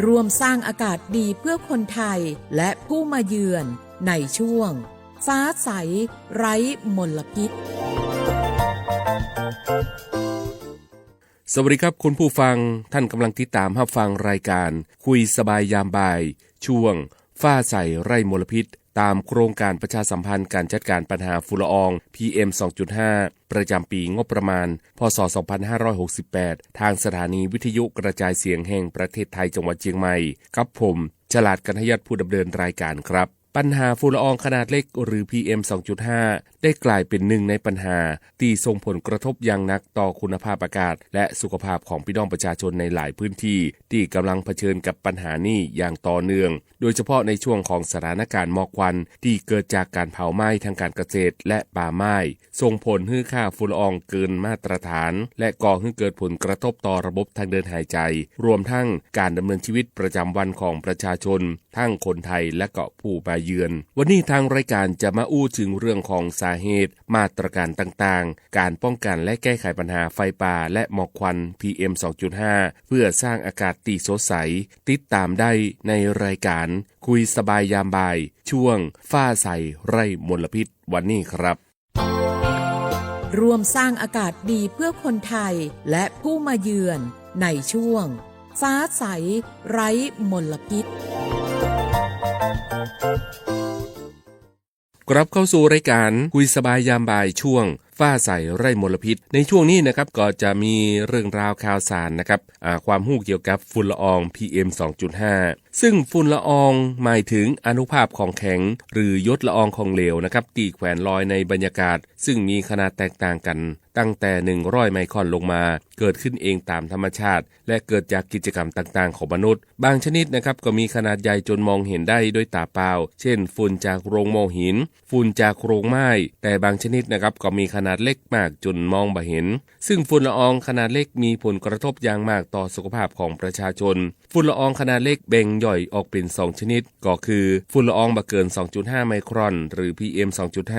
ร่วมสร้างอากาศดีเพื่อคนไทยและผู้มาเยือนในช่วงฟ้าใสไร้มลพิษสวัสดีครับคุณผู้ฟังท่านกำลังติดตามรับฟังรายการคุยสบายยามบ่ายช่วงฟ้าใสไร้มลพิษตามโครงการประชาสัมพันธ์การจัดการปัญหาฝุ่นละออง PM 2.5 ประจำปีงบประมาณพศ 2568 ทางสถานีวิทยุกระจายเสียงแห่งประเทศไทยจังหวัดเชียงใหม่กับผมฉลาดกันทยศผู้ดำเนินรายการครับปัญหาฝุ่นละอองขนาดเล็กหรือ PM 2.5 ได้กลายเป็นหนึ่งในปัญหาที่ส่งผลกระทบอย่างหนักต่อคุณภาพอากาศและสุขภาพของพี่น้องประชาชนในหลายพื้นที่ที่กำลังเผชิญกับปัญหานี้อย่างต่อเนื่องโดยเฉพาะในช่วงของสถานการณ์หมอกควันที่เกิดจากการเผาไหม้ทางการเกษตรและป่าไม้ส่งผลให้ค่าฝุ่นละอองเกินมาตรฐานและก่อให้เกิดผลกระทบต่อระบบทางเดินหายใจรวมทั้งการดำเนินชีวิตประจำวันของประชาชนทั้งคนไทยและก็ผู้มาเยือนวันนี้ทางรายการจะมาอู้ถึงเรื่องของสาเหตุมาตรการต่างๆการป้องกันและแก้ไขปัญหาไฟป่าและหมอกควัน PM 2.5 เพื่อสร้างอากาศที่สดใสติดตามได้ในรายการคุยสบายยามบ่ายช่วงฟ้าใสไร้มลพิษวันนี้ครับร่วมสร้างอากาศดีเพื่อคนไทยและผู้มาเยือนในช่วงฟ้าใสไร้มลพิษกลับเข้าสู่รายการคุยสบายยามบ่ายช่วงฟ้าใสไร้มลพิษในช่วงนี้นะครับก็จะมีเรื่องราวข่าวสารนะครับความรู้เกี่ยวกับฝุ่นละออง PM 2.5 ซึ่งฝุ่นละอองหมายถึงอนุภาคของแข็งหรือหยดละอองของเหลวนะครับตีแขวนลอยในบรรยากาศซึ่งมีขนาดแตกต่างกันตั้งแต่100ไมครอนลงมาเกิดขึ้นเองตามธรรมชาติและเกิดจากกิจกรรมต่างๆของมนุษย์บางชนิดนะครับก็มีขนาดใหญ่จนมองเห็นได้ด้วยตาเปล่าเช่นฝุ่นจากโรงโม่หินฝุ่นจากโรงไม้แต่บางชนิดนะครับก็มีขนาดเล็กมากจนมองบ่เห็นซึ่งฝุ่นละอองขนาดเล็กมีผลกระทบอย่างมากต่อสุขภาพของประชาชนฝุ่นละอองขนาดเล็กแบ่งย่อยออกเป็น2ชนิดก็คือฝุ่นละอองบ่เกิน 2.5 ไมครอนหรือ PM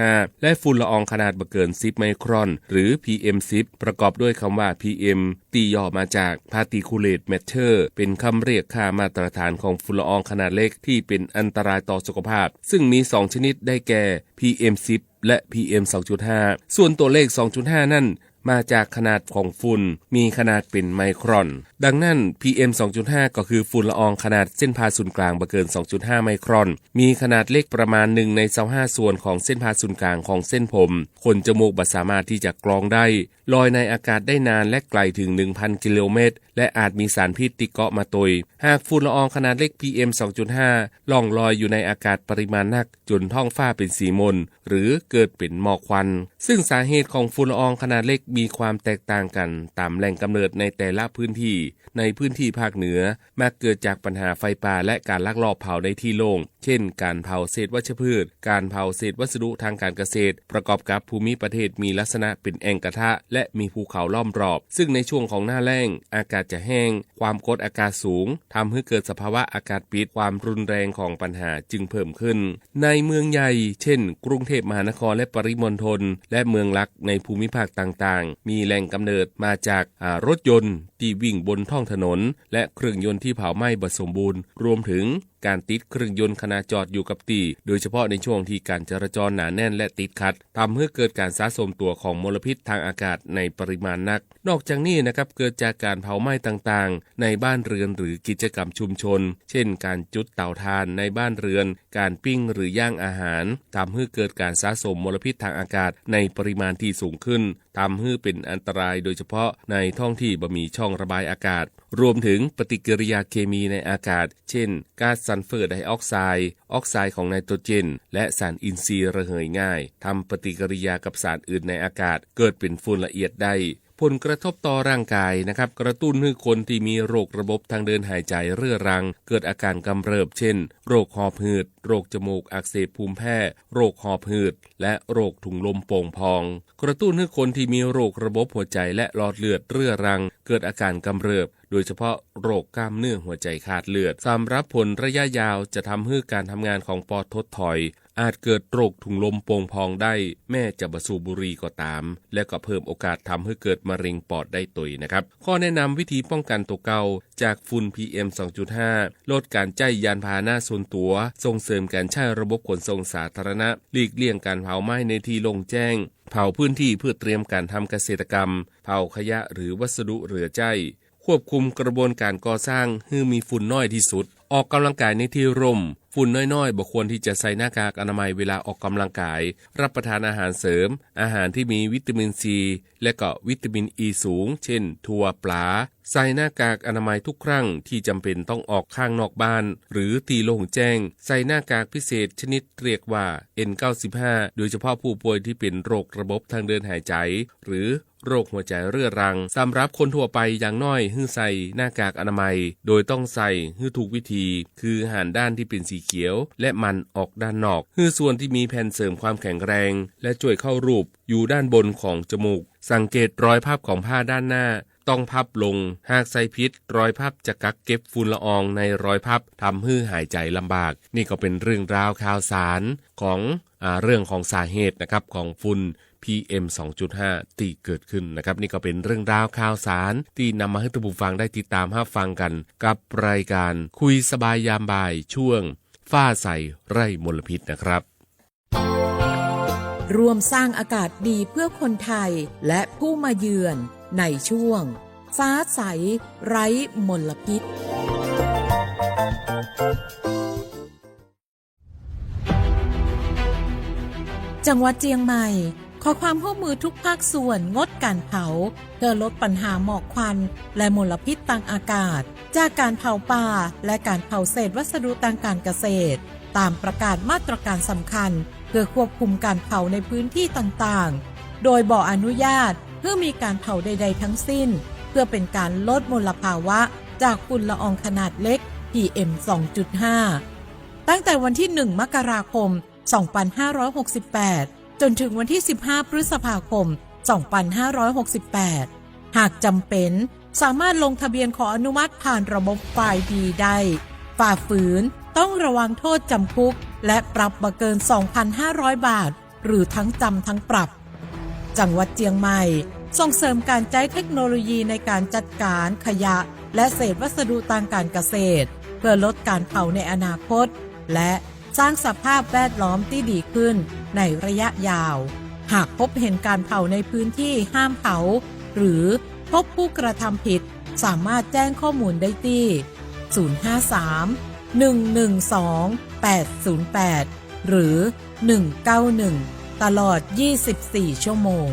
2.5 และฝุ่นละอองขนาดบ่เกิน10ไมครอนหรือ PM 10ประกอบด้วยคำว่า PM ตีย่อมาจาก Particulate Matter เป็นคำเรียกค่ามาตรฐานของฝุ่นละอองขนาดเล็กที่เป็นอันตรายต่อสุขภาพซึ่งมี2ชนิดได้แก่ PM 10และ PM 2.5 ส่วนตัวเลข 2.5 นั่นมาจากขนาดของฝุ่นมีขนาดเป็นไมครอนดังนั้น PM 2.5 ก็คือฝุ่นละอองขนาดเส้นผ่าศูนย์กลางบ่เกิน 2.5 ไมครอนมีขนาดเล็กประมาณ1ใน25ส่วนของเส้นผ่าศูนย์กลางของเส้นผมคนจมูกบ่สามารถที่จะกรองได้ลอยในอากาศได้นานและไกลถึง 1,000 กิโลเมตรและอาจมีสารพิษติดเกาะมาตยหากฝุ่นละอองขนาดเล็ก PM 2.5 ล่องลอยอยู่ในอากาศปริมาณนักจนท้องฟ้าเป็นสีมนหรือเกิดเป็นหมอกควันซึ่งสาเหตุของฝุ่นละอองขนาดเล็กมีความแตกต่างกันตามแหล่งกำเนิดในแต่ละพื้นที่ในพื้นที่ภาคเหนือมักเกิดจากปัญหาไฟป่าและการลักลอบเผาในที่โล่งเช่นการเผาเศษวัชพืชการเผาเศษวัสดุทางการเกษตรประกอบกับภูมิประเทศมีลักษณะเป็นแอ่งกระทะและมีภูเขาล้อมรอบซึ่งในช่วงของหน้าแล้งอากาศจะแห้งความกดอากาศสูงทำให้เกิดสภาวะอากาศปิดความรุนแรงของปัญหาจึงเพิ่มขึ้นในเมืองใหญ่เช่นกรุงเทพมหานครและปริมณฑลและเมืองหลักในภูมิภาคต่างๆมีแหล่งกำเนิดมาจากรถยนต์ที่วิ่งบนท้องถนนและเครื่องยนต์ที่เผาไหม้บ่สมบูรณ์รวมถึงการติดเครื่องยนต์ขณะจอดอยู่กับที่โดยเฉพาะในช่วงที่การจราจรหนาแน่นและติดขัดทำให้เกิดการสะสมตัวของมลพิษทางอากาศในปริมาณนักนอกจากนี้นะครับเกิดจากการเผาไหม้ต่างๆในบ้านเรือนหรือกิจกรรมชุมชนเช่นการจุดเตาถ่านในบ้านเรือนการปิ้งหรือย่างอาหารทำให้เกิดการสะสมมลพิษทางอากาศในปริมาณที่สูงขึ้นทำให้เป็นอันตรายโดยเฉพาะในท้องที่บ่มีช่องระบายอากาศรวมถึงปฏิกิริยาเคมีในอากาศเช่นก๊าซซัลเฟอร์ไดออกไซด์ของไนโตรเจนและสารอินทรีย์ระเหยง่ายทำปฏิกิริยากับสารอื่นในอากาศเกิดเป็นฝุ่นละเอียดได้ผลกระทบต่อร่างกายนะครับกระตุ้นให้คนที่มีโรคระบบทางเดินหายใจเรื้อรังเกิดอาการกำเริบเช่นโรคหอบหืดโรคจมูกอักเสบภูมิแพ้โรคหอบหืดและโรคถุงลมโป่งพองกระตุ้นให้คนที่มีโรคระบบหัวใจและหลอดเลือดเรื้อรังเกิดอาการกำเริบโดยเฉพาะโรคกล้ามเนื้อหัวใจขาดเลือดสำหรับผลระยะยาวจะทำให้การทำงานของปอดถดถอย อาจเกิดโรคถุงลมโป่งพองได้แม้จะบ่สูบบุหรี่ก็ตามและก็เพิ่มโอกาสทำให้เกิดมะเร็งปอดได้ตุยนะครับข้อแนะนำวิธีป้องกันตัวเก่าจากฝุ่น PM 2.5 ลดการใช้ยานพาหนะส่วนตัวส่งเสริมการใช้ระบบขนส่งสาธารณะหลีกเลี่ยงการเผาไหม้ในที่โล่งแจ้งเผาพื้นที่เพื่อเตรียมการทำเกษตรกรรมเผาขยะหรือวัสดุเหลือใช้ควบคุมกระบวนการก่อสร้างให้มีฝุ่นน้อยที่สุดออกกำลังกายในที่ร่มฝุ่นน้อยๆบ่ควรที่จะใส่หน้ากากอนามัยเวลาออกกำลังกายรับประทานอาหารเสริมอาหารที่มีวิตามินซีและก็วิตามินอีสูงเช่นถั่วปลาใส่หน้ากากอนามัยทุกครั้งที่จำเป็นต้องออกข้างนอกบ้านหรือที่โล่งแจ้งใส่หน้ากากพิเศษชนิดเรียกว่า N95 โดยเฉพาะผู้ป่วยที่เป็นโรคระบบทางเดินหายใจหรือโรคหัวใจเรื้อรังสำหรับคนทั่วไปอย่างน้อยให้ใส่หน้ากากอนามัยโดยต้องใส่ให้ถูกวิธีคือหันด้านที่เป็นสีเขียวและมันออกด้านนอกคือส่วนที่มีแผ่นเสริมความแข็งแรงและช่วยเข้ารูปอยู่ด้านบนของจมูกสังเกตรอยพับของผ้าด้านหน้าต้องพับลงหากใส่พิษรอยพับจะกักเก็บฝุ่นละอองในรอยพับทำให้หายใจลำบากนี่ก็เป็นเรื่องราวข่าวสารของเรื่องของสาเหตุนะครับของฝุ่นPM 2.5 ที่เกิดขึ้นนะครับนี่ก็เป็นเรื่องราวข่าวสารที่นำมาให้ท่านผู้ฟังได้ติดตามรับฟังกันกับรายการคุยสบายยามบ่ายช่วงฟ้าใสไร้มลพิษนะครับร่วมสร้างอากาศดีเพื่อคนไทยและผู้มาเยือนในช่วงฟ้าใสไร้มลพิษจังหวัดเชียงใหม่ขอความร่วมมือทุกภาคส่วนงดการเผาเพื่อลดปัญหาหมอกควันและมลพิษทางอากาศจากการเผาป่าและการเผาเศษวัสดุทางการเกษตรตามประกาศมาตรการสำคัญเพื่อควบคุมการเผาในพื้นที่ต่างๆโดยบ่อนุญาตเพื่อมีการเผาใดๆทั้งสิ้นเพื่อเป็นการลดมลภาวะจากฝุ่นละอองขนาดเล็ก PM 2.5 ตั้งแต่วันที่ 1 มกราคม 2568 จนถึงวันที่ 15 พฤษภาคม 2568 หากจำเป็นสามารถลงทะเบียนขออนุมัติผ่านระบบฝ่ายดีได้ฝ่าฝืนต้องระวังโทษจำคุกและปรับบ่เกิน 2,500 บาทหรือทั้งจำทั้งปรับจังหวัดเชียงใหม่ส่งเสริมการใช้เทคโนโลยีในการจัดการขยะและเศษวัสดุทางการเกษตรเพื่อลดการเผาในอนาคตและสร้างสภาพแวดล้อมที่ดีขึ้นในระยะยาวหากพบเห็นการเผาในพื้นที่ห้ามเผาหรือพบผู้กระทำผิดสามารถแจ้งข้อมูลได้ที่ 053-112-808 หรือ 191 ตลอด 24 ชั่วโมง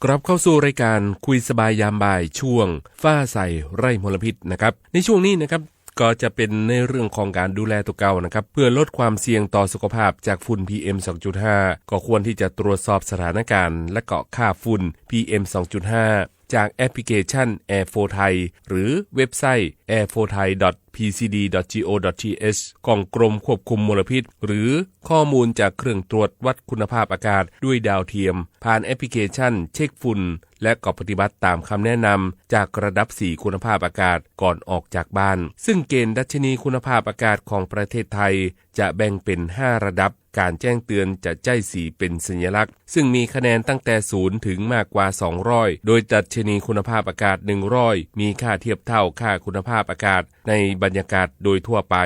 กลับเข้าสู่รายการคุยสบายยามบ่ายช่วงฟ้าใสไร้มลพิษนะครับในช่วงนี้นะครับก็จะเป็นในเรื่องของการดูแลตัวเก่านะครับเพื่อลดความเสี่ยงต่อสุขภาพจากฝุ่น PM 2.5 ก็ควรที่จะตรวจสอบสถานการณ์และก็ค่าฝุ่น PM 2.5 จากแอปพลิเคชัน Air for Thai หรือเว็บไซต์ airforthai.pcd.go.th ของกรมควบคุมมลพิษหรือข้อมูลจากเครื่องตรวจวัดคุณภาพอากาศด้วยดาวเทียมผ่านแอปพลิเคชันเช็คฝุ่นและก็ปฏิบัติตามคำแนะนำจากระดับ4คุณภาพอากาศก่อนออกจากบ้านซึ่งเกณฑ์ดัชนีคุณภาพอากาศของประเทศไทยจะแบ่งเป็น5ระดับการแจ้งเตือนจะใช้สีเป็นสัญลักษณ์ซึ่งมีคะแนนตั้งแต่0ถึงมากกว่า200โดยดัชนีคุณภาพอากาศ100มีค่าเทียบเท่าค่าคุณภาพอากาศในบรรยากาศโดยทั่วไป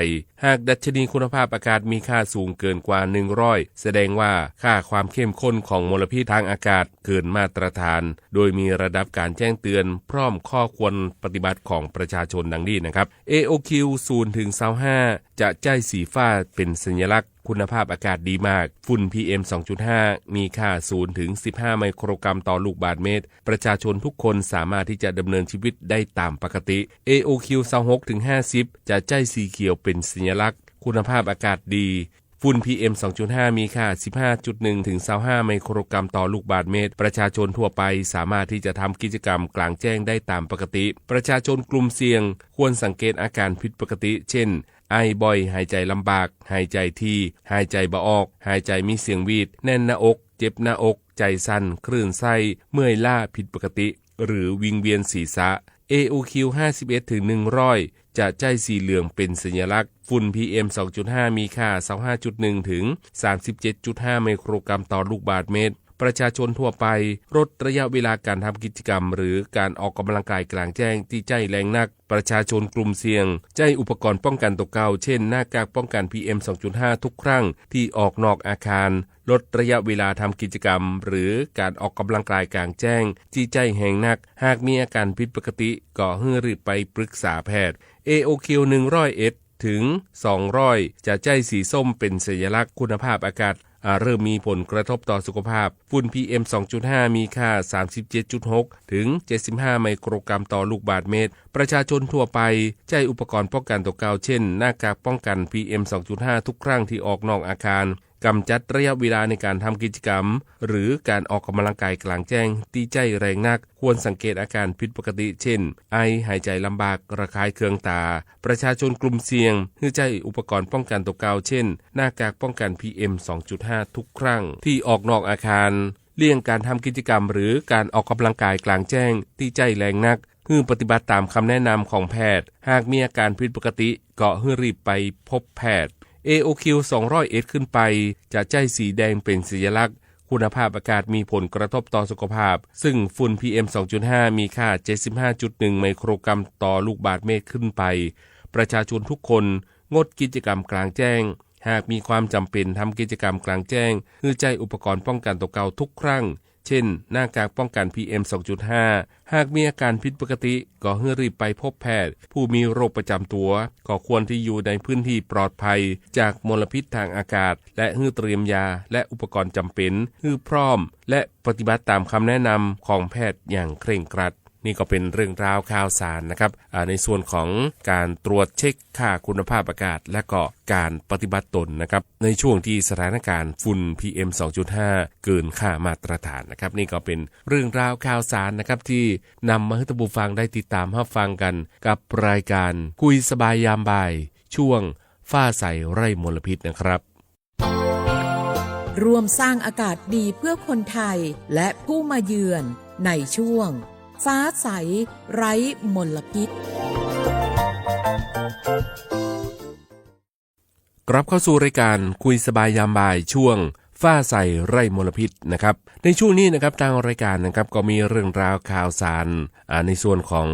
หากดัชนีคุณภาพอากาศมีค่าสูงเกินกว่า100แสดงว่าค่าความเข้มข้นของมลพิษทางอากาศเกินมาตรฐานโดยมีระดับการแจ้งเตือนพร้อมข้อควรปฏิบัติของประชาชนดังนี้นะครับ AOQ 0ถึง25จะใช้สีฟ้าเป็นสัญลักษณ์คุณภาพอากาศดีมากฝุ่น PM 2.5 มีค่า0ถึง15ไมโครกรัมต่อลูกบาศก์เมตรประชาชนทุกคนสามารถที่จะดำเนินชีวิตได้ตามปกติ AOQ 26ถึง50จะใช้สีเขียวเป็นสัญลักษณ์คุณภาพอากาศดีฝุ่น PM 2.5 มีค่า 15.1 ถึง 25 ไมโครกรัมต่อลูกบาศก์เมตรประชาชนทั่วไปสามารถที่จะทำกิจกรรมกลางแจ้งได้ตามปกติประชาชนกลุ่มเสี่ยงควรสังเกตอาการผิดปกติเช่นไอบ่อยหายใจลำบากหายใจทีหายใจบ่ออกหายใจมีเสียงวีดแน่นหน้าอกเจ็บหน้าอกใจสั่นคลื่นไส้เมื่อยล้าผิดปกติหรือวิงเวียนศีรษะ AOQ 51 ถึง 100จะใจสีเหลืองเป็นสัญลักษณ์ฝุ่น PM 2.5 มีค่า 25.1 ถึง 37.5 ไมโครกรัมต่อลูกบาศก์เมตรประชาชนทั่วไปลดระยะเวลาการทำกิจกรรมหรือการออกกำลังกายกลางแจ้งที่ใจแรงนักประชาชนกลุ่มเสี่ยงใจอุปกรณ์ป้องกันตัวเก่าเช่นหน้ากากป้องกัน PM 2.5 ทุกครั้งที่ออกนอกอาคารลดระยะเวลาทำกิจกรรมหรือการออกกำลังกายกลางแจ้งที่ใจแห้งนักหากมีอาการผิดปกติก็ให้รีบไปปรึกษาแพทย์ AOQ 100 ถึง 200จะใจสีส้มเป็นสัญลักษณ์คุณภาพอากาศเริ่มมีผลกระทบต่อสุขภาพฝุ่น PM 2.5 มีค่า 37.6 ถึง 75 ไมโครกรัมต่อลูกบาศก์เมตรประชาชนทั่วไปใช้อุปกรณ์ป้องกันตัวเก่าเช่นหน้ากากป้องกัน PM 2.5 ทุกครั้งที่ออกนอกอาคารกำจัดระยะเวลาในการทำกิจกรรมหรือการออกกำลังกายกลางแจ้งที่ใจแรงนักควรสังเกตอาการผิดปกติเช่นไอหายใจลำบากระคายเคืองตาประชาชนกลุ่มเสี่ยงให้ใช้อุปกรณ์ป้องกันตัวเก่าเช่นหน้ากากป้องกัน PM 2.5 ทุกครั้งที่ออกนอกอาคารเลี่ยงการทำกิจกรรมหรือการออกกำลังกายกลางแจ้งที่ใจแรงนักให้ปฏิบัติตามคำแนะนำของแพทย์หากมีอาการผิดปกติก็ให้รีบไปพบแพทย์ AOQ 200 ขึ้นไปจะใจสีแดงเป็นสัญลักษณ์คุณภาพอากาศมีผลกระทบต่อสุขภาพซึ่งฝุ่น PM 2.5 มีค่า 75.1 ไมโครกรัมต่อลูกบาศก์เมตรขึ้นไปประชาชนทุกคนงดกิจกรรมกลางแจ้งหากมีความจำเป็นทำกิจกรรมกลางแจ้งให้ใจอุปกรณ์ป้องกันตัวเก่าทุกครั้งเช่นหน้ากากป้องกัน PM 2.5 หากมีอาการผิดปกติก็ให้รีบไปพบแพทย์ผู้มีโรคประจำตัวก็ควรที่อยู่ในพื้นที่ปลอดภัยจากมลพิษทางอากาศและให้เตรียมยาและอุปกรณ์จำเป็นให้พร้อมและปฏิบัติตามคำแนะนำของแพทย์อย่างเคร่งครัดนี่ก็เป็นเรื่องราวข่าวสารนะครับในส่วนของการตรวจเช็คค่าคุณภาพอากาศและก็การปฏิบัติตนนะครับในช่วงที่สถานการณ์ฝุ่น PM 2.5 เกินค่ามาตรฐานนะครับนี่ก็เป็นเรื่องราวข่าวสารนะครับที่นำมาให้ท่านผู้ฟังได้ติดตามรับฟังกันกับรายการคุยสบายยามบ่ายช่วงฟ้าใสไร้มลพิษนะครับร่วมสร้างอากาศดีเพื่อคนไทยและผู้มาเยือนในช่วงฟ้าใสไร้มลพิษกลับเข้าสู่รายการคุยสบายยามบ่ายช่วงฟ้าใสไร้มลพิษนะครับในช่วงนี้นะครับทางรายการนะครับก็มีเรื่องราวข่าวสารในส่วนของ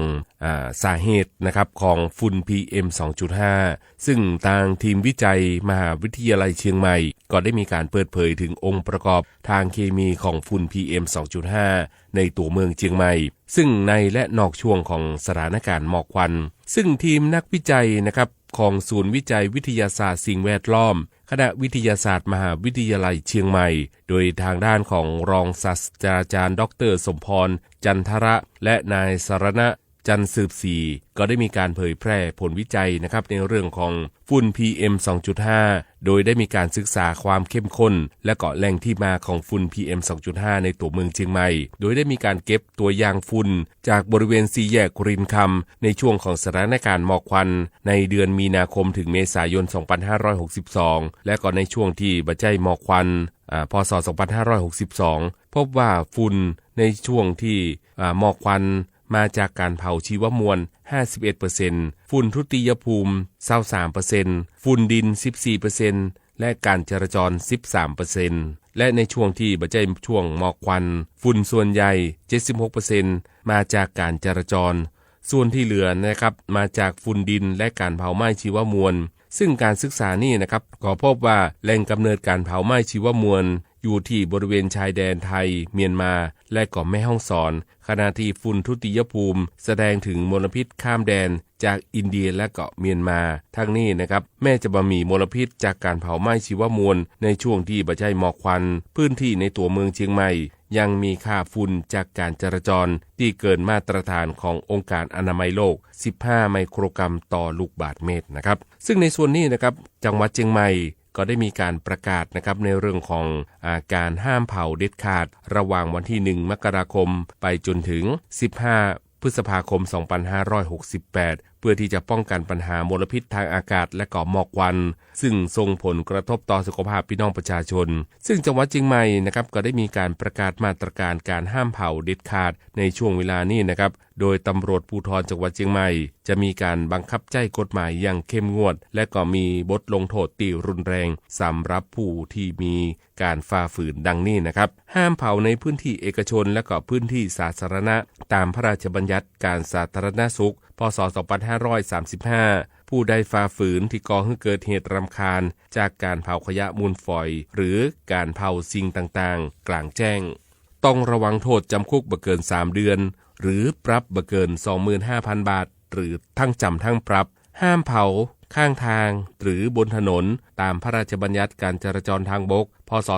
สาเหตุนะครับของฝุ่น PM 2.5 ซึ่งทางทีมวิจัยมหาวิทยาลัยเชียงใหม่ก็ได้มีการเปิดเผยถึงองค์ประกอบทางเคมีของฝุ่น PM 2.5 ในตัวเมืองเชียงใหม่ซึ่งในและนอกช่วงของสถานการณ์หมอกควันซึ่งทีมนักวิจัยนะครับของศูนย์วิจัยวิทยาศาสตร์สิ่งแวดล้อมคณะวิทยาศาสตร์มหาวิทยาลัยเชียงใหม่โดยทางด้านของรองศาสตราจารย์ดร.สมพรจันทระและนายสรณะจันทร์สืบศรีก็ได้มีการเผยแพร่ผลวิจัยนะครับในเรื่องของฝุ่น PM 2.5 โดยได้มีการศึกษาความเข้มข้นและก็แหล่งที่มาของฝุ่น PM 2.5 ในตัวเมืองเชียงใหม่โดยได้มีการเก็บตัวอย่างฝุ่นจากบริเวณสี่แยกรินคำในช่วงของสถานการณ์หมอกควันในเดือนมีนาคมถึงเมษายน 2562 และก็ในช่วงที่บัจัยหมอกควันพ.ศ. 2562 พบว่าฝุ่นในช่วงที่หมอกควันมาจากการเผาชีวมวล 51% ฝุ่นทุติยภูมิ 23% ฝุ่นดิน 14% และการจราจร 13% และในช่วงที่บ่ใช่ช่วงหมอกควันฝุ่นส่วนใหญ่ 76% มาจากการจราจรส่วนที่เหลือนะครับมาจากฝุ่นดินและการเผาไหม้ชีวมวลซึ่งการศึกษานี้นะครับก็พบว่าแหล่งกำเนิดการเผาไหม้ชีวมวลอยู่ที่บริเวณชายแดนไทยเมียนมาและก็แม่ฮ่องสอนขณะที่ฝุ่นทุติยภูมิแสดงถึงมลพิษข้ามแดนจากอินเดียและก็เมียนมาทั้งนี้นะครับแม้จะบ่มีมลพิษจากการเผาไหม้ชีวมวลในช่วงที่บ่ใช่หมอกควันพื้นที่ในตัวเมืองเชียงใหม่ยังมีค่าฝุ่นจากการจราจรที่เกินมาตรฐานขององค์การอนามัยโลก 15 ไมโครกรัมต่อลูกบาศก์เมตรนะครับซึ่งในส่วนนี้นะครับจังหวัดเชียงใหม่ก็ได้มีการประกาศนะครับในเรื่องของการห้ามเผาเด็ดขาดระหว่างวันที่1 มกราคมไปจนถึง15 พฤษภาคม 2568 เพื่อที่จะป้องกันปัญหามลพิษทางอากาศและก็หมอกควันซึ่งส่งผลกระทบต่อสุขภาพพี่น้องประชาชนซึ่งจังหวัดเชียงใหม่นะครับก็ได้มีการประกาศมาตรการการห้ามเผาเด็ดขาดในช่วงเวลานี้นะครับโดยตำรวจภูธรจังหวัดเชียงใหม่จะมีการบังคับใช้กฎหมายอย่างเข้มงวดและก็มีบทลงโทษที่รุนแรงสำหรับผู้ที่มีการฝ่าฝืนดังนี้นะครับห้ามเผาในพื้นที่เอกชนและก็พื้นที่สาธารณะตามพระราชบัญญัติการสาธารณสุขพ.ศ. 2535ผู้ใดฝ่าฝืนที่ก่อให้เกิดเหตุรำคาญจากการเผาขยะมูลฝอยหรือการเผาสิ่งต่างๆกลางแจ้งต้องระวังโทษจำคุกบ่เกิน3 เดือนหรือปรับบ่เกิน 25,000 บาทหรือทั้งจำทั้งปรับห้ามเผาข้างทางหรือบนถนนตามพระราชบัญญัติการจราจรทางบกพ.ศ.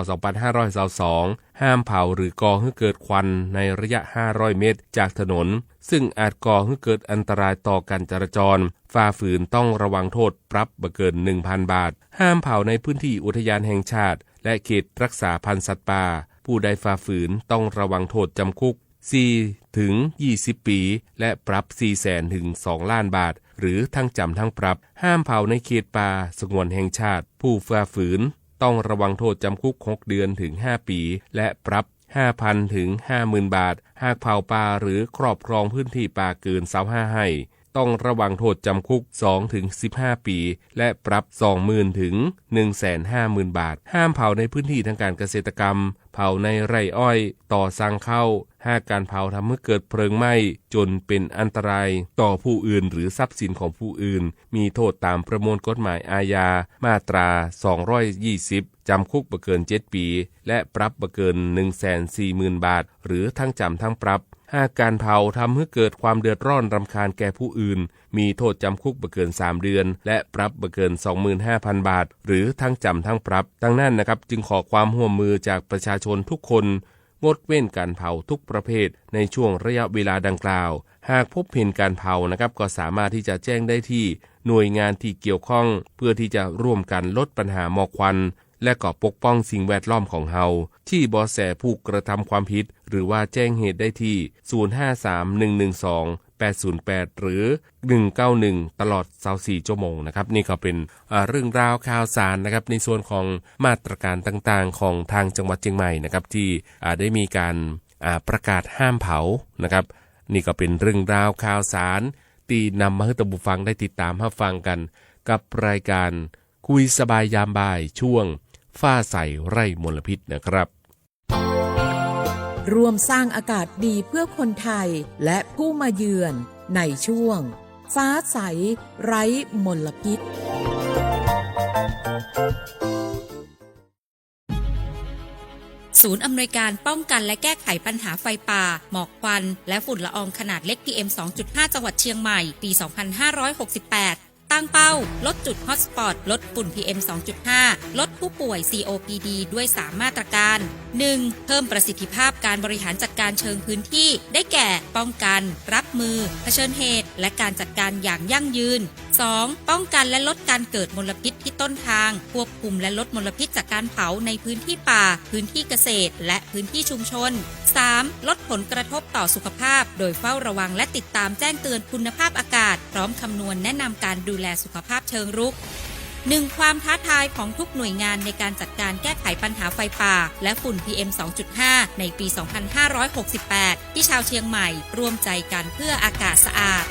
2522ห้ามเผาหรือก่อให้เกิดควันในระยะ500 เมตรจากถนนซึ่งอาจก่อให้เกิดอันตรายต่อการจราจรฝ่าฝืนต้องระวังโทษปรับบ่เกิน 1,000 บาทห้ามเผาในพื้นที่อุทยานแห่งชาติและเขตรักษาพันธุ์สัตว์ป่าผู้ใดฝ่าฝืนต้องระวังโทษจำคุก4 ถึง 20 ปีและปรับ 400,000 ถึง 2 ล้านบาทหรือทั้งจำทั้งปรับห้ามเผาในเขตป่าสงวนแห่งชาติผู้ฝ่าฝืนต้องระวังโทษจำคุก6 เดือนถึง 5 ปีและปรับ 5,000 ถึง 50,000 บาทหากเผาป่าหรือครอบครองพื้นที่ป่าเกิน25 ไร่ต้องระวังโทษจำคุก2 ถึง 15 ปีและปรับ 20,000 ถึง 150,000 บาทห้ามเผาในพื้นที่ทางการเกษตรกรรมเผาในไร่อ้อยต่อสั่งเข้าหากการเผาทำให้เกิดเพลิงไหม้จนเป็นอันตรายต่อผู้อื่นหรือทรัพย์สินของผู้อื่นมีโทษตามประมวลกฎหมายอาญามาตรา220จำคุกบ่เกิน7 ปีและปรับบ่เกิน 140,000 บาทหรือทั้งจำทั้งปรับหากการเผาทำให้เกิดความเดือดร้อนรำคาญแก่ผู้อื่นมีโทษจำคุกบ่เกิน3 เดือนและปรับบ่เกิน 25,000 บาทหรือทั้งจำทั้งปรับดังนั้นนะครับจึงขอความร่วมมือจากประชาชนทุกคนงดเว้นการเผาทุกประเภทในช่วงระยะเวลาดังกล่าวหากพบเห็นการเผานะครับก็สามารถที่จะแจ้งได้ที่หน่วยงานที่เกี่ยวข้องเพื่อที่จะร่วมกันลดปัญหาหมอกควันและก็ปกป้องสิ่งแวดล้อมของเฮาที่เบาะแสผู้กระทำความผิดหรือว่าแจ้งเหตุได้ที่053-112-808หรือ191ตลอด24 ชั่วโมงนะครับนี่ก็เป็นเรื่องราวข่าวสารนะครับในส่วนของมาตรการต่างๆของทางจังหวัดเชียงใหม่นะครับที่ได้มีการประกาศห้ามเผานะครับนี่ก็เป็นเรื่องราวข่าวสารที่นำมาให้ท่านผู้ฟังได้ติดตามรับฟังกันกับรายการคุยสบายยามบ่ายช่วงฟ้าใสไร้มลพิษนะครับร่วมสร้างอากาศดีเพื่อคนไทยและผู้มาเยือนในช่วงฟ้าใสไร้มลพิษศูนย์อำนวยการป้องกันและแก้ไขปัญหาไฟป่าหมอกควันและฝุ่นละอองขนาดเล็ก PM 2.5 จังหวัดเชียงใหม่ปี 2568ตั้งเป้าลดจุดฮอตสปอตลดฝุ่น PM 2.5 ลดผู้ป่วย COPD ด้วย3มาตรการ 1. เพิ่มประสิทธิภาพการบริหารจัดการเชิงพื้นที่ได้แก่ป้องกันรับมือเผชิญเหตุและการจัดการอย่างยั่งยืน 2. ป้องกันและลดการเกิดมลพิษที่ต้นทางควบคุมและลดมลพิษจากการเผาในพื้นที่ป่าพื้นที่เกษตรและพื้นที่ชุมชน 3. ลดผลกระทบต่อสุขภาพโดยเฝ้าระวังและติดตามแจ้งเตือนคุณภาพอากาศพร้อมคำนวณแนะนำการดูแลสุขภาพเชิงรุก1. ความท้าทายของทุกหน่วยงานในการจัดการแก้ไขปัญหาไฟป่าและฝุ่น PM 2.5 ในปี 2568 ที่ชาวเชียงใหม่ร่วมใจกันเพื่ออากาศสะอาด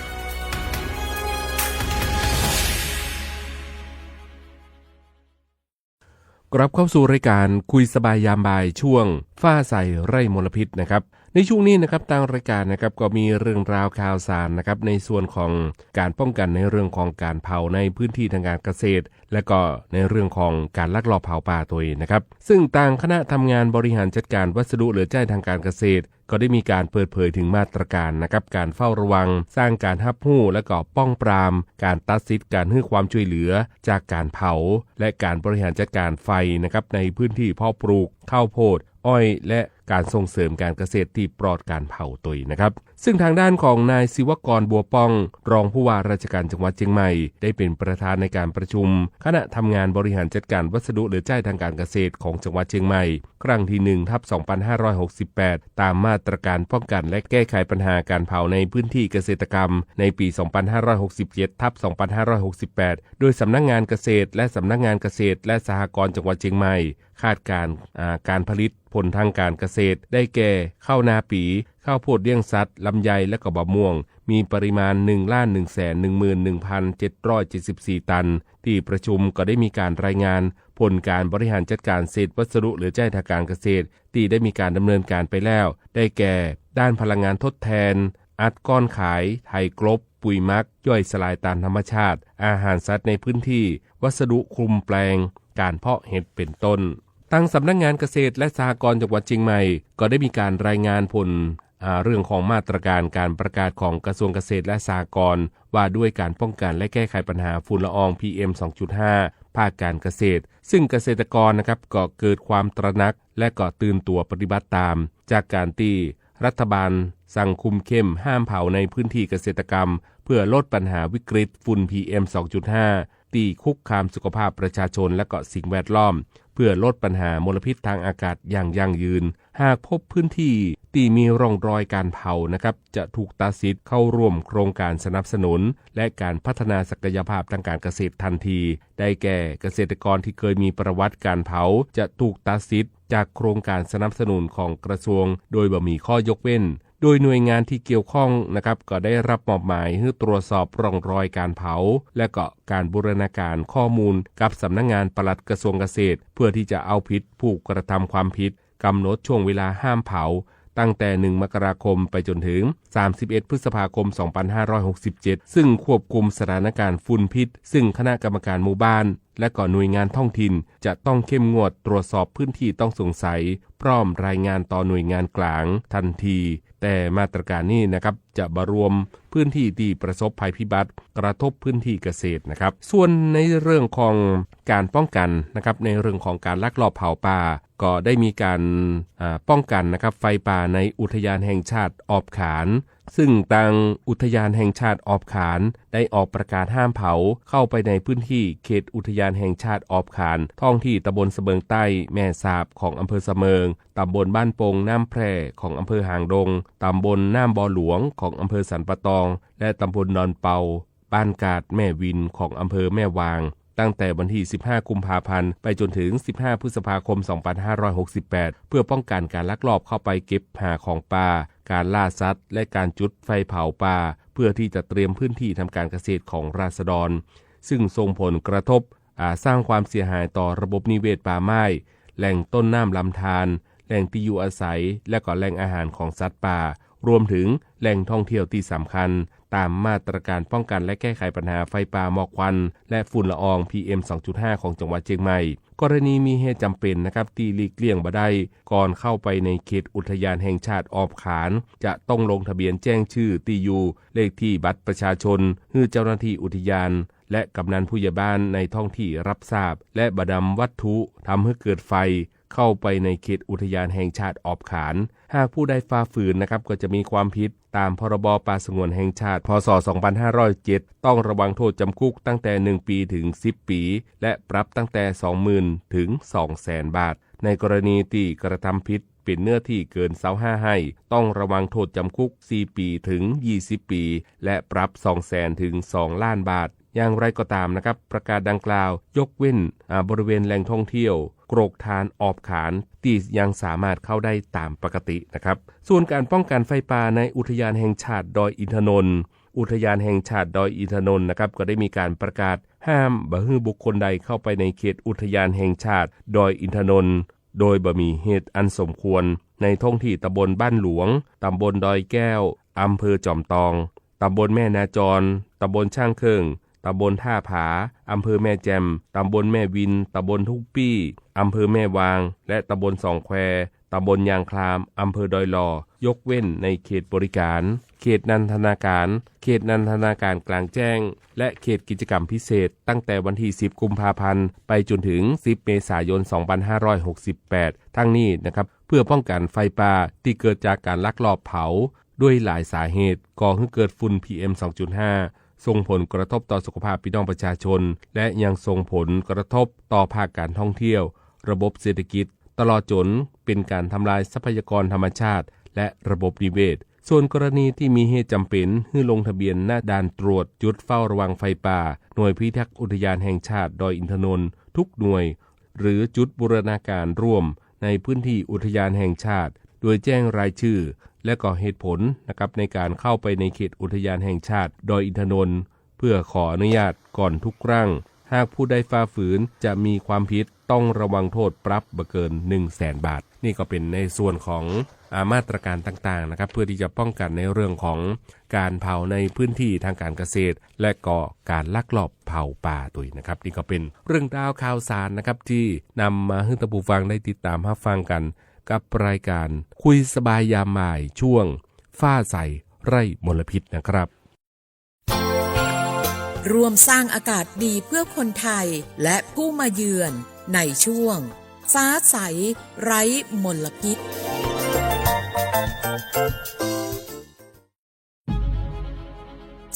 กลับเข้าสู่รายการคุยสบายยามบ่ายช่วงฟ้าใสไร้มลพิษนะครับในช่วงนี้นะครับทางรายการนะครับก็มีเรื่องราวข่าวสารนะครับในส่วนของการป้องกันในเรื่องของการเผาในพื้นที่ทางการเกษตรและก็ในเรื่องของการลักลอบเผาป่าตัวเองนะครับซึ่งทางคณะทำงานบริหารจัดการวัสดุเหลือใช้ทางการเกษตรก็ได้มีการเปิดเผยถึงมาตรการนะครับการเฝ้าระวังสร้างการรับรู้และก็ป้องปรามการตัดสิทธิ์การให้ความช่วยเหลือจากการเผาและการบริหารจัดการไฟนะครับในพื้นที่เพาะปลูกข้าวโพดอ้อยและ การส่งเสริมการเกษตรที่ปลอดการเผาตุยนะครับซึ่งทางด้านของนายศิวกรบัวป้องรองผู้ว่าราชการจังหวัดเชียงใหม่ได้เป็นประธานในการประชุมคณะทำงานบริหารจัดการวัสดุเหลือใช้ทางการเกษตรของจังหวัดเชียงใหม่ครั้งที่ 1/2568 ตามมาตรการป้องกันและแก้ไขปัญหาการเผาในพื้นที่เกษตรกรรมในปี 2567/2568 โดยสำนักงานเกษตรและสำนักงานเกษตรและสหกรณ์จังหวัดเชียงใหม่คาดการผลิตผลทางการเกษตรได้แก่ข้าวนาปีข้าวโพดเลี้ยงสัตว์ลำไยและก็บะม่วงมีปริมาณ 1,111,774 ตันที่ประชุมก็ได้มีการรายงานผลการบริหารจัดการเศษวัสดุเหลือใช้ทางการเกษตรที่ได้มีการดำเนินการไปแล้วได้แก่ด้านพลังงานทดแทนอัดก้อนขายไทยกลบปุ๋ยมักย่อยสลายตามธรรมชาติอาหารสัตว์ในพื้นที่วัสดุคลุมแปลงการเพาะเห็ดเป็นต้นทางสำนักงานเกษตรและสหกรณ์จังหวัดเชียงใหม่ก็ได้มีการรายงานผลเรื่องของมาตรการการประกาศของกระทรวงเกษตรและสหกรณ์ว่าด้วยการป้องกันและแก้ไขปัญหาฝุ่นละออง PM 2.5 ภาคการเกษตรซึ่งเกษตรกรนะครับก็เกิดความตระหนักและก็ตื่นตัวปฏิบัติตามจากการที่รัฐบาลสั่งคุมเข้มห้ามเผาในพื้นที่เกษตรกรรมเพื่อลดปัญหาวิกฤตฝุ่น PM 2.5 ที่คุกคามสุขภาพประชาชนและก็สิ่งแวดล้อมเพื่อลดปัญหามลพิษทางอากาศอย่างยั่งยืนหากพบพื้นที่ที่มีร่องรอยการเผานะครับจะถูกตัดสิทธิ์เข้าร่วมโครงการสนับสนุนและการพัฒนาศักยภาพทางการเกษตรทันทีได้แก่เกษตรกรที่เคยมีประวัติการเผาจะถูกตัดสิทธิ์จากโครงการสนับสนุนของกระทรวงโดยบ่มีข้อยกเว้นโดยหน่วยงานที่เกี่ยวข้องนะครับก็ได้รับมอบหมายให้ตรวจสอบร่องรอยการเผาและก็การบูรณาการข้อมูลกับสำนักงานปลัดกระทรวงเกษตรเพื่อที่จะเอาผิดผู้กระทำความผิดกำหนดช่วงเวลาห้ามเผาตั้งแต่ 1 มกราคมไปจนถึง 31 พฤษภาคม 2567 ซึ่งควบคุมสถานการณ์ฝุ่นพิษซึ่งคณะกรรมการหมู่บ้านและก็หน่วยงานท้องถิ่นจะต้องเข้มงวดตรวจสอบพื้นที่ต้องสงสัยพร้อมรายงานต่อหน่วยงานกลางทันทีแต่มาตรการนี้นะครับจะบรวมพื้นที่ที่ประสบภัยพิบัติกระทบพื้นที่เกษตรนะครับส่วนในเรื่องของการป้องกันนะครับในเรื่องของการลักลอบเผาป่าก็ได้มีการป้องกันนะครับไฟป่าในอุทยานแห่งชาติออบขานซึ่งทางอุทยานแห่งชาติออบขานได้ออกประกาศห้ามเผาเข้าไปในพื้นที่เขตอุทยานแห่งชาติออบขานท้องที่ตำบลเสมิงใต้แม่สาบของอำเภอเสมิงตำบลบ้านปงน้ำแพร่ของอำเภอหางดงตำบลน้ำบ่อหลวงของอำเภอสันปะตองและตำบลนอนเปาบ้านกาดแม่วินของอำเภอแม่วางตั้งแต่วันที่ 15 กุมภาพันธ์ไปจนถึง 15 พฤษภาคม 2568 เพื่อป้องกันการลักลอบเข้าไปเก็บหาของป่าการล่าสัตว์และการจุดไฟเผาป่าเพื่อที่จะเตรียมพื้นที่ทำการเกษตรของราษฎรซึ่งส่งผลกระทบสร้างความเสียหายต่อระบบนิเวศป่าไม้แหล่งต้นน้ำลำธารแหล่งที่อยู่อาศัยและก็แหล่งอาหารของสัตว์ป่ารวมถึงแหล่งท่องเที่ยวที่สำคัญตามมาตรการป้องกันและแก้ไขปัญหาไฟป่าหมอกควันและฝุ่นละออง PM 2.5 ของจังหวัดเชียงใหม่กรณีมีเหตุจำเป็นนะครับที่หลีกเลี่ยงบ่ได้ก่อนเข้าไปในเขตอุทยานแห่งชาติออบขานจะต้องลงทะเบียนแจ้งชื่อที่อยู่เลขที่บัตรประชาชนให้เจ้าหน้าที่อุทยานและกำนันผู้ใหญ่บ้านในท้องที่รับทราบและบดำวัตถุทำให้เกิดไฟเข้าไปในเขตอุทยานแห่งชาติออบขานหากผู้ใดฝ่าฝืนนะครับก็จะมีความผิดตามพรบป่าสงวนแห่งชาติพ.ศ. 2507ต้องระวังโทษจำคุกตั้งแต่1 ปีถึง10 ปีและปรับตั้งแต่ 20,000 ถึง 200,000 บาทในกรณีที่กระทำผิดเป็นเนื้อที่เกิน25 ไร่ต้องระวังโทษจำคุก4 ปีถึง20 ปีและปรับ 200,000 ถึง 2 ล้านบาทอย่างไรก็ตามนะครับประกาศดังกล่าวยกเว้นบริเวณแหล่งท่องเที่ยวโกรกทานออบขานที่ยังสามารถเข้าได้ตามปกตินะครับส่วนการป้องกันไฟป่าในอุทยานแห่งชาติดอยอินทนนท์อุทยานแห่งชาติดอยอินทนนท์นะครับก็ได้มีการประกาศห้ามบ่ให้บุคคลใดเข้าไปในเขตอุทยานแห่งชาติดอยอินทนนท์โดยบ่มีเหตุอันสมควรในท้องที่ตำบลบ้านหลวงตำบลดอยแก้วอำเภอจอมตองตำบลแม่นาจรตำบลช่างเคิงตำบลท่าผาอำเภอแม่แจ่มตำบลแม่วินตำบลทุกปี้อำเภอแม่วางและตำบลสองแควตำบลยางคลามอำเภอดอยหล่อยกเว้นในเขตบริการเขตนันทนาการเขตนันทนาการกลางแจ้งและเขตกิจกรรมพิเศษตั้งแต่วันที่ 10 กุมภาพันธ์ไปจนถึง 10 เมษายน 2568 ทั้งนี้นะครับ พื่อป้องกันไฟป่าที่เกิดจากการลักลอบเผาด้วยหลายสาเหตุก่อให้เกิดฝุ่น PM 2.5 ส่งผลกระทบต่อสุขภาพพี่น้องประชาชนและยังส่งผลกระทบต่อภาคการท่องเที่ยวระบบเศรษฐกิจตลอดจนเป็นการทำลายทรัพยากรธรรมชาติและระบบนิเวศส่วนกรณีที่มีเหตุจำเป็นให้ลงทะเบียนหน้าด่านตรวจจุดเฝ้าระวังไฟป่าหน่วยพิทักษ์อุทยานแห่งชาติดอยอินทนนท์ทุกหน่วยหรือจุดบูรณาการร่วมในพื้นที่อุทยานแห่งชาติโดยแจ้งรายชื่อและก็เหตุผลนะครับในการเข้าไปในเขตอุทยานแห่งชาติดอยอินทนนท์เพื่อขออนุญาตก่อนทุกครั้งหากผู้ใดฝ่าฝืนจะมีความผิดต้องระวังโทษปรับบ่เกิน 100,000 บาทนี่ก็เป็นในส่วนของมาตรการต่างๆนะครับเพื่อที่จะป้องกันในเรื่องของการเผาในพื้นที่ทางการเกษตรและก็การลักลอบเผาป่าด้วยนะครับนี่ก็เป็นเรื่องราวข่าวสารนะครับที่นำมาให้ท่านผู้ฟังได้ติดตามรับฟังกันกับรายการคุยสบายยามบ่ายช่วงฟ้าใสไร่มลพิษนะครับร่วมสร้างอากาศดีเพื่อคนไทยและผู้มาเยือนในช่วงฟ้าใสไร้มลพิษ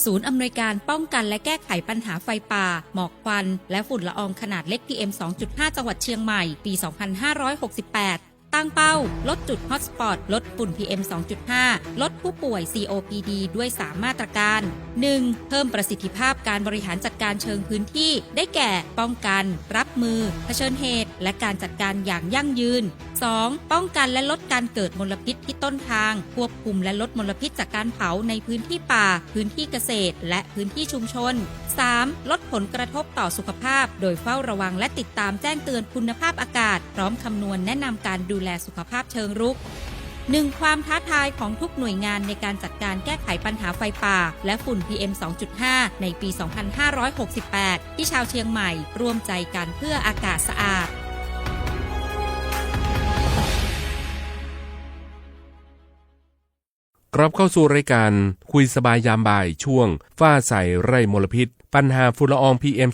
ศูนย์อำนวยการป้องกันและแก้ไขปัญหาไฟป่าหมอกควันและฝุ่นละอองขนาดเล็ก PM 2.5 จังหวัดเชียงใหม่ปี 2568 ตั้งเป้าลดจุดฮอตสปอตลดฝุ่น PM 2.5 ลดผู้ป่วย COPD ด้วย3มาตรการ 1. เพิ่มประสิทธิภาพการบริหารจัดการเชิงพื้นที่ได้แก่ป้องกันรับมือเผชิญเหตุและการจัดการอย่างยั่งยืน 2. ป้องกันและลดการเกิดมลพิษที่ต้นทางควบคุมและลดมลพิษจากการเผาในพื้นที่ป่าพื้นที่เกษตรและพื้นที่ชุมชน 3. ลดผลกระทบต่อสุขภาพโดยเฝ้าระวังและติดตามแจ้งเตือนคุณภาพอากาศพร้อมคำนวณแนะนำการดูแลสุขภาพเชิงรุก1. ความท้าทายของทุกหน่วยงานในการจัดการแก้ไขปัญหาไฟป่าและฝุ่น PM 2.5 ในปี 2568 ที่ชาวเชียงใหม่ร่วมใจกันเพื่ออากาศสะอาดกลับเข้าสู่รายการคุยสบายยามบ่ายช่วงฟ้าใสไร่มลพิษปัญหาฝุ่นละออง PM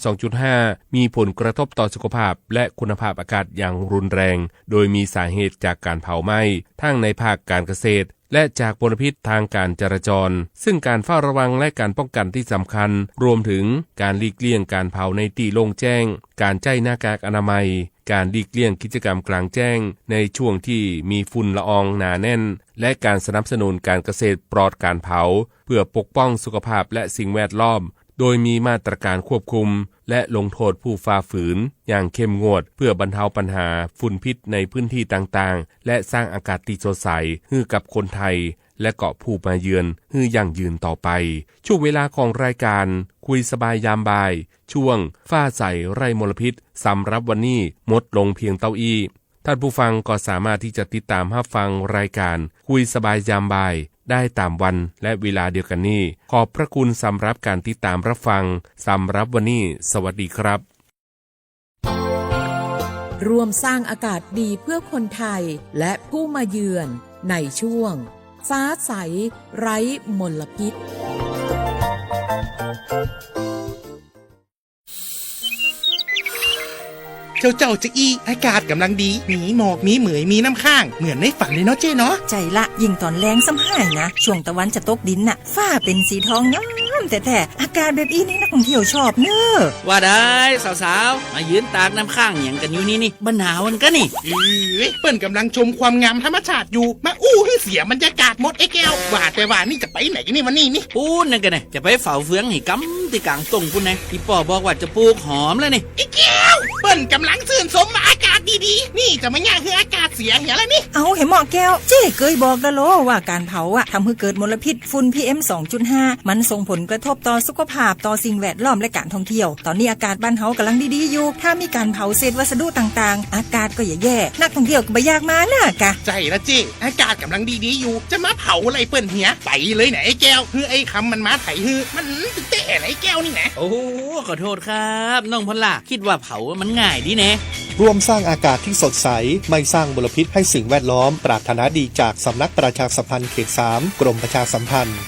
2.5 มีผลกระทบต่อสุขภาพและคุณภาพอากาศอย่างรุนแรงโดยมีสาเหตุจากการเผาไหม้ทั้งในภาคการเกษตรและจากมลพิษทางการจราจรซึ่งการเฝ้าระวังและการป้องกันที่สำคัญรวมถึงการหลีกเลี่ยงการเผาในที่โล่งแจ้งการใช้หน้ากากอนามัยการหลีกเลี่ยงกิจกรรมกลางแจ้งในช่วงที่มีฝุ่นละอองหนาแน่นและการสนับสนุนการเกษตรปลอดการเผาเพื่อปกป้องสุขภาพและสิ่งแวดล้อมโดยมีมาตรการควบคุมและลงโทษผู้ฝ่าฝืนอย่างเข้มงวดเพื่อบรรเทาปัญหาฝุ่นพิษในพื้นที่ต่างๆและสร้างอากาศที่สดใสให้กับคนไทยและเกาะผู้มาเยือนให้ยั่งยืนต่อไปช่วงเวลาของรายการคุยสบายยามบ่ายช่วงฟ้าใสไร่มลพิษสำหรับวันนี้หมดลงเพียงเท่าอี้ท่านผู้ฟังก็สามารถที่จะติดตามรับฟังรายการคุยสบายยามบ่ายได้ตามวันและเวลาเดียวกันนี้ขอบพระคุณสำหรับการติดตามรับฟังสำหรับวันนี้สวัสดีครับร่วมสร้างอากาศดีเพื่อคนไทยและผู้มาเยือนในช่วงฟ้าใสไร้มลพิษเจ้าจะอี้อากาศกำลังดีมีหมอกมีเหมยมีน้ำข้างเหมือนในฝันเลยเนาะเจ้เนาะใจละยิ่งตอนแรงซ้ำหายนะช่วงตะวันจะตกดินน่ะฟ้าเป็นสีทองงามแต่อากาศแบบนี้นี่นักท่องเที่ยวชอบเนอะว่าได้สาวๆมายืนตากน้ำข้างอย่างกันอยู่นี่บรรหาวันกันนี่เปิ้นกำลังชมความงามธรรมชาติอยู่มาอู้ให้เสียบรรยากาศหมดไอ้แก้วว่าแต่ว่านี่จะไปไหนนี่วันนี้นี่พูดนั่นกันไงจะไปเฝ้าเฟืองให้กำที่กลางตรงพุ่นไงที่ป่อบอกว่าจะปลูกหอมแล้วนี่ไอ้แก้วเปิ้นกำลังชื่นชมอากาศดีๆนี่จะมาย่างให้อากาศเสียเหี้ยแล้วนี่เอาให้หมอแก้วเจ้เคยบอกแล้วโลว่าการเผาอะทำให้เกิดมลพิษฝุ่น PM 2.5 มันส่งผลกระทบต่อสุขภาพต่อสิ่งแวดล้อมและการท่องเที่ยวตอนนี้อากาศบ้านเฮากำลังดีๆอยู่ถ้ามีการเผาเศษวัสดุต่างๆอากาศก็แย่นักท่องเที่ยวก็บ่อยากมาน่ะกะใจละเจ้อากาศกำลังดีๆอยู่จะมาเผาอะไรเปิ้นเหี้ยไปเลยไหนไอ้แก้วคือไอ้คำมันมาไถฮือมันเตะไอ้แก้วนี่นะโอ้ขอโทษครับน้องพลล่ะคิดว่าเผามันง่ายดีแน่ร่วมสร้างอากาศที่สดใสไม่สร้างมลพิษให้สิ่งแวดล้อมปรารถนาดีจากสำนักประชาสัมพันธ์เขต 3 กรมประชาสัมพันธ์